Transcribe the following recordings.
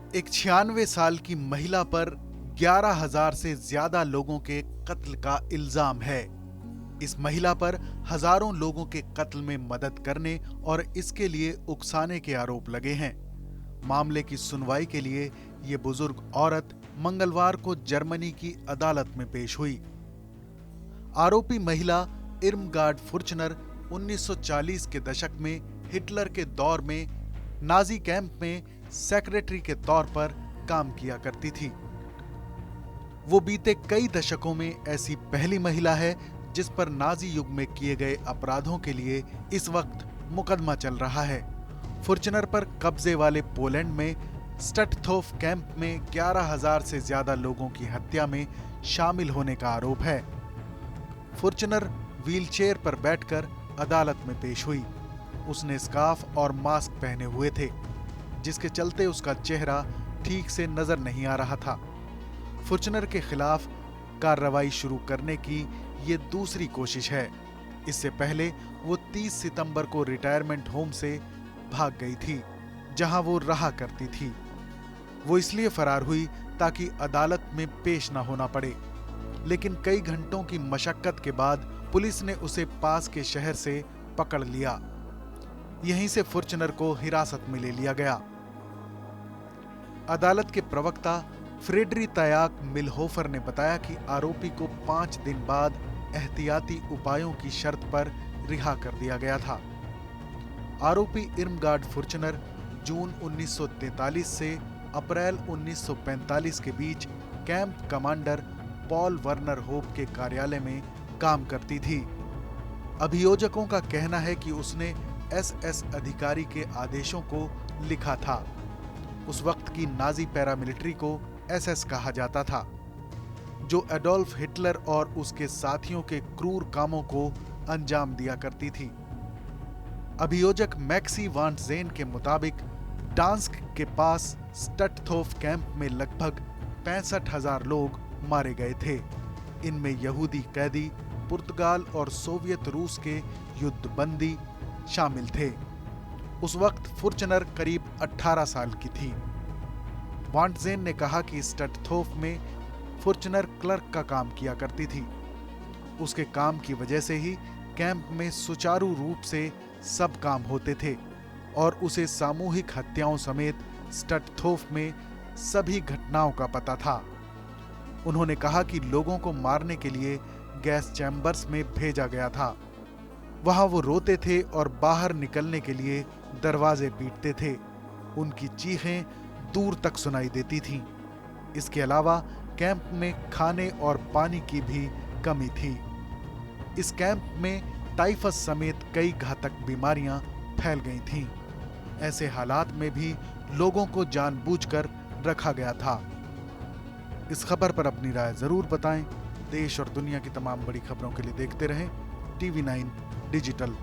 एक 96 साल की महिला पर 11,000 से ज्यादा लोगों के कत्ल का इल्जाम है। इस महिला पर हजारों लोगों के कत्ल में मदद करने और इसके लिए उकसाने के आरोप लगे हैं। मामले की सुनवाई के लिए ये बुजुर्ग औरत मंगलवार को जर्मनी की अदालत में पेश हुई। आरोपी महिला इर्मगार्ड फुर्चनर 1940 के दशक में हिटलर के दौर में नाजी कैंप में सेक्रेटरी के तौर पर काम किया करती थी। वो बीते कई दशकों में ऐसी पहली महिला है जिस पर नाजी युग में किए गए अपराधों के लिए इस वक्त मुकदमा चल रहा है। फुर्चनर पर कब्जे वाले पोलैंड में स्टटथोफ कैंप में 11,000 से ज्यादा लोगों की हत्या में शामिल होने का आरोप है। फुर्चनर व्हीलचेयर पर बैठकर अदालत में पेश हुई। उसने स्कार्फ और मास्क पहने हुए थे, जिसके चलते उसका चेहरा ठीक से नजर नहीं आ रहा था। फुर्चनर के खिलाफ कार्रवाई शुरू करने की ये दूसरी कोशिश है। इससे पहले वो 30 सितंबर को रिटायरमेंट होम से भाग गई थी, जहां वो रहा करती थी। वो इसलिए फरार हुई ताकि अदालत में पेश ना होना पड़े, लेकिन कई घंटों की मशक्कत के बाद पुलिस ने उसे पास के शहर से पकड़ लिया। यहीं से फुर्चनर को हिरासत में ले लिया गया। अदालत के प्रवक्ता फ्रेडरी तयाक मिलहोफर ने बताया कि आरोपी को 5 दिन बाद एहतियाती उपायों की शर्त पर रिहा कर दिया गया था। आरोपी इर्मगार्ड फुर्चनर जून 1943 से अप्रैल 1945 के बीच camp commander Paul Werner Hoppe के कार्यालय में काम करती थी। अभियोजकों का कहना है कि उसने एसएस अधिकारी के आदेशों को लिखा था। उस वक्त की नाजी पैरामिलिट्री को एसएस कहा जाता था, जो एडोल्फ हिटलर और उसके साथियों के क्रूर कामों को अंजाम दिया करती थी। अभियोजक मैक्सी वान ज़ेन के मुताबिक डांस्क के पास स्टटथोफ कैंप में लगभग 65,000 लोग मारे गए थे। इनमें यहूदी कैदी, पुर्तगाल और सोवियत रूस के युद्धबंदी शामिल थे। उस वक्त फुर्चनर करीब 18 साल की थी। वांटजेन ने कहा कि स्टटथोफ में फुर्चनर क्लर्क का काम किया करती थी। उसके काम की वजह से ही कैंप में सुचारू रूप से सब काम होते थे और उसे सामूहिक हत्याओं समेत स्टटथोफ में सभी घटनाओं का पता था। उन्होंने कहा कि लोगों को मारने के लिए गैस चैम्बर्स में भेजा गया था। वहां वो रोते थे और बाहर निकलने के लिए दरवाजे पीटते थे। उनकी चीखें दूर तक सुनाई देती थीं। इसके अलावा कैंप में खाने और पानी की भी कमी थी। इस कैंप में टाइफस समेत कई घातक बीमारियां फैल गई थीं। ऐसे हालात में भी लोगों को जानबूझकर रखा गया था। इस खबर पर अपनी राय जरूर बताएं। देश और दुनिया की तमाम बड़ी खबरों के लिए देखते रहें TV9 डिजिटल।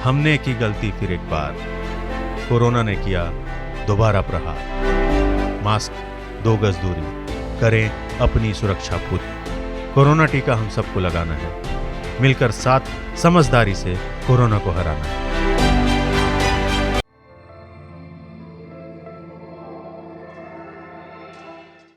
हमने की गलती फिर एक बार, कोरोना ने किया दोबारा प्रहार। मास्क, 2 गज दूरी, करें अपनी सुरक्षा खुद। कोरोना टीका हम सबको लगाना है, मिलकर साथ समझदारी से कोरोना को हराना है।